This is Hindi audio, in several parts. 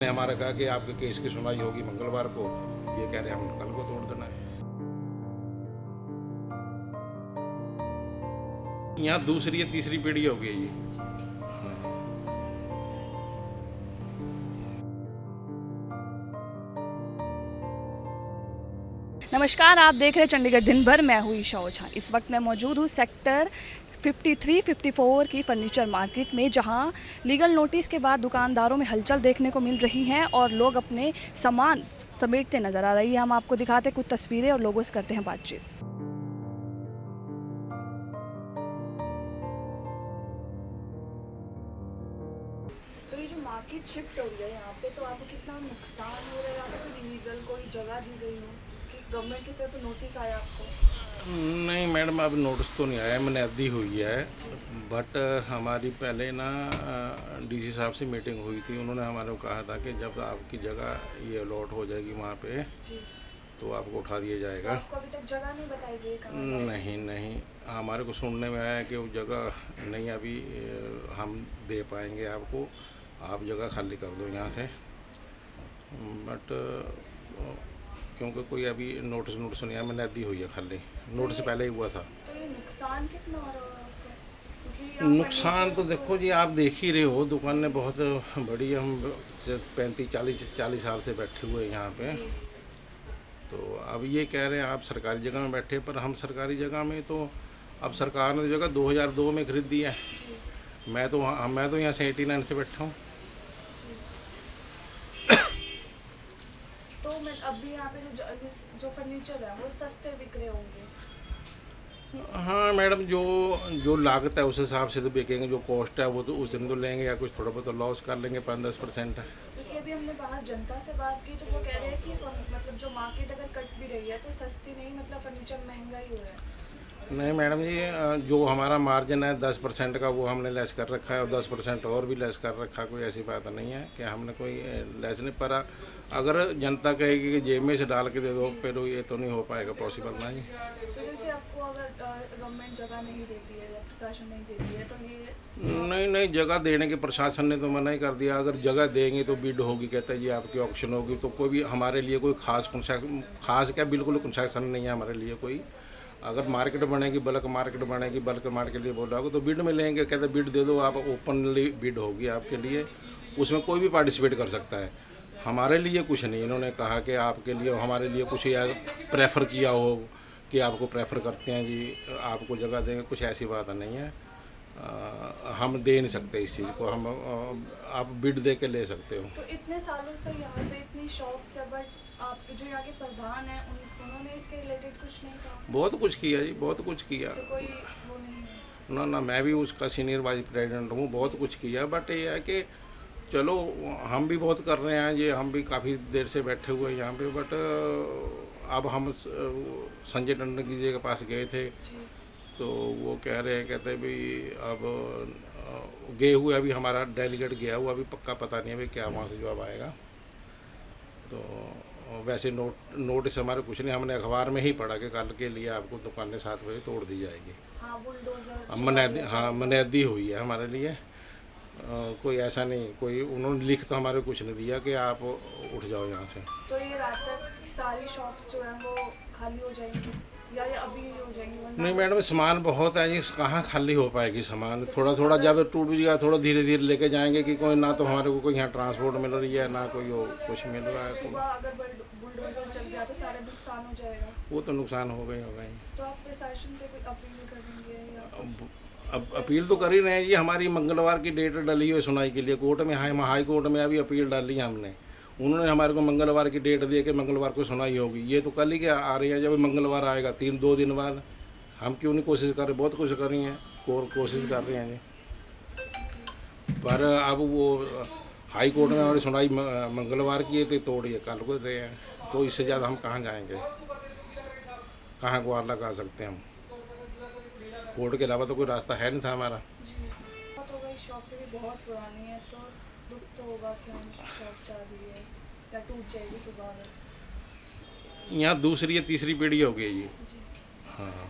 ने हमारा कहा कि आपके केस की सुनवाई होगी मंगलवार को। ये कह रहे हैं हम कल को तोड़ देना है। यहाँ दूसरी या तीसरी पीढ़ी हो गई ये। नमस्कार, आप देख रहे हैं चंडीगढ़ दिन भर। मैं हूँ ईशा ओझा। इस वक्त मैं मौजूद हूँ सेक्टर 53-54 की फर्नीचर मार्केट में, जहाँ लीगल नोटिस के बाद दुकानदारों में हलचल देखने को मिल रही हैं और लोग अपने सामान समेटते नजर आ रही है। हम आपको दिखाते हैं कुछ तस्वीरें और लोगों से करते हैं बातचीत। तो ये जो मार्केट शिफ्ट हो रही है यहाँ पे, तो आपको कितना नुकसान हो रहा है? यहाँ पे कोई लीगल कोई जगह दी गई हो कि गवर्नमेंट की तरफ नोटिस आया आपको? नहीं मैडम, अब नोटिस तो नहीं आया, मुनैदी हुई है। बट हमारी पहले ना डीसी साहब से मीटिंग हुई थी। उन्होंने हमारे को कहा था कि जब आपकी जगह ये अलॉट हो जाएगी वहाँ पे जी। तो आपको उठा दिया तो जाएगा। आपको अभी तक जगह नहीं बताई गई कहाँ पर? नहीं नहीं, हमारे को सुनने में आया कि वो जगह नहीं अभी हम दे पाएंगे आपको, आप जगह खाली कर दो यहाँ से। बट क्योंकि कोई अभी नोटिस नहीं आया, मुनैदी हुई है खाली। नोटिस पहले ही हुआ था। तो ये नुकसान कितना हो रहा है आपका? क्योंकि आप नुकसान तो फर्नीचर्स देखो जी, आप देख ही रहे हो, दुकानें बहुत बड़ी। हम 35-40 साल से बैठे हुए हैं यहाँ पे। जी। तो अब ये कह रहे हैं आप सरकारी जगह में बैठे, पर हम सरकारी जगह में तो अब सरकार ने जगह 2002 में खरीद दी है। जी। मैं तो यहाँ से 89 से बैठा हूँ। जी। तो मैं अभी यहाँ पे जो फर्नीचर है वो सस्ते बिक रहे होंगे? हाँ मैडम, जो जो लागत है उस हिसाब से तो बिकेंगे। जो कॉस्ट है वो तो उस दिन तो लेंगे, या कुछ थोड़ा बहुत तो लॉस कर लेंगे, 5-10%। क्योंकि अभी हमने बाहर जनता से बात की तो वो कह रहे हैं कि मतलब जो मार्केट अगर कट भी रही है तो सस्ती नहीं, मतलब फर्नीचर महंगा ही हो रहा है। नहीं मैडम जी, जो हमारा मार्जिन है 10% का वो हमने लेस कर रखा है, और 10% और भी लेस कर रखा है। कोई ऐसी बात नहीं है कि हमने कोई लेस नहीं। पर अगर जनता कहेगी कि जेब में से डाल के दे दो, फिर ये तो नहीं हो पाएगा पॉसिबल ना जी। तो जैसे आपको अगर गवर्नमेंट जगह नहीं देती है या प्रशासन नहीं देती है तो ये नहीं नहीं, जगह देने के प्रशासन ने तो मना ही कर दिया। अगर जगह देंगे तो बिड होगी, कहते हैं जी आपकी ऑक्शन होगी। तो कोई भी हमारे लिए कोई खास क्या, बिल्कुल कंसेशन नहीं है हमारे लिए कोई। अगर मार्केट बनेगी, बल्क मार्केट बनेगी, बल्क मार्केट के लिए बोला होगा तो बिड में लेंगे। कहते बिड दे दो आप, ओपनली बिड होगी आपके लिए, उसमें कोई भी पार्टिसिपेट कर सकता है। हमारे लिए कुछ नहीं इन्होंने कहा कि आपके लिए, हमारे लिए कुछ या प्रेफर किया हो कि आपको प्रेफर करते हैं जी, आपको जगह देंगे, कुछ ऐसी बात नहीं है। हम दे नहीं सकते इस चीज़ को। हम आप बिड दे के ले सकते हो। तो इतने सालों से यहाँ पे इतनी शॉप्स है, बट आपके जो यहाँ के प्रधान हैं उन्होंने इसके रिलेटेड कुछ नहीं कहा? बहुत कुछ किया जी, बहुत कुछ किया। तो कोई वो नहीं है? ना ना, मैं भी उसका सीनियर वाइस प्रेसिडेंट हूँ। बहुत कुछ किया, बट ये है कि चलो हम भी बहुत कर रहे हैं ये, हम भी काफ़ी देर से बैठे हुए हैं यहाँ पे। बट अब हम संजय टंडन जी के पास गए थे, जी। तो वो कह रहे हैं, कहते हैं भाई अब गए हुए, अभी हमारा डेलीगेट गया हुआ, अभी पक्का पता नहीं है भाई क्या वहाँ से जवाब आएगा। तो वैसे नोटिस हमारे कुछ नहीं, हमने अखबार में ही पढ़ा कि कल के लिए आपको दुकानें 7 बजे तोड़ दी जाएगी। हाँ, बुलडोजर मुनैदी हुई है हमारे लिए। कोई ऐसा नहीं, कोई उन्होंने लिख तो हमारे कुछ नहीं दिया कि आप उठ जाओ यहाँ से। तो ये रात तक सारी शॉप्स जो हैं वो खाली हो जाएंगी या ये अभी ही हो जाएंगी? वरना नहीं मैडम, सामान बहुत है जी, कहाँ खाली हो पाएगी सामान। थोड़ा थोड़ा जब टूट भी जाएगा, थोड़ा धीरे धीरे लेके जाएंगे कि कोई ना तो हमारे को कोई यहाँ ट्रांसपोर्ट मिल रही है, ना कोई वो कुछ मिल रहा है। सुबह अगर बुलडोजर चल गया तो सारा नुकसान हो जाएगा। वो तो नुकसान हो गई होगा ही। तो आप प्रशासन से कोई अपील करेंगे या अब अपील तो कर ही रहे हैं जी। हमारी मंगलवार की डेट डली हुई सुनाई के लिए कोर्ट में, हाई कोर्ट में अभी अपील डाली है हमने। उन्होंने हमारे को मंगलवार की डेट दी कि मंगलवार को सुनाई होगी। ये तो कल ही क्या आ रही है, जब मंगलवार आएगा 2 दिन बाद। हम क्यों नहीं कोशिश कर रहे? बहुत कुछ कर रही हैं, कोशिश कर रहे हैं जी। पर अब वो हाई कोर्ट में हमारी सुनाई मंगलवार की है, तो तोड़िए कल को रहे हैं। तो इससे ज़्यादा हम कहाँ जाएंगे, कहाँ गुहार लगा सकते हैं हम? कोर्ट के अलावा तो कोई रास्ता है नहीं था हमारा। जी। तो भाई शॉप से भी बहुत पुरानी है, तो दुख तो होगा कि हम शॉप जा रही है या टूट जाएगी सुबह अगर। यहाँ दूसरी या तीसरी पीढ़ी हो गई जी। जी। हाँ।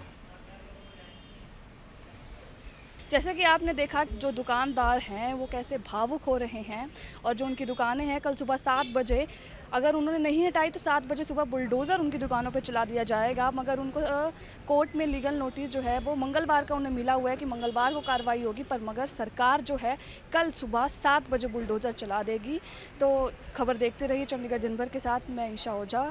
जैसे कि आपने देखा जो दुकानदार हैं वो कैसे भावुक हो रहे हैं और जो उनकी दुकानें हैं कल सुबह 7 बजे अगर उन्होंने नहीं हटाई तो 7 बजे सुबह बुलडोज़र उनकी दुकानों पे चला दिया जाएगा। मगर उनको कोर्ट में लीगल नोटिस जो है वो मंगलवार का उन्हें मिला हुआ है कि मंगलवार को कार्रवाई होगी, पर मगर सरकार जो है कल सुबह 7 बजे बुलडोज़र चला देगी। तो खबर देखते रहिए चंडीगढ़ दिन भर के साथ। मैं ईशा ओझा।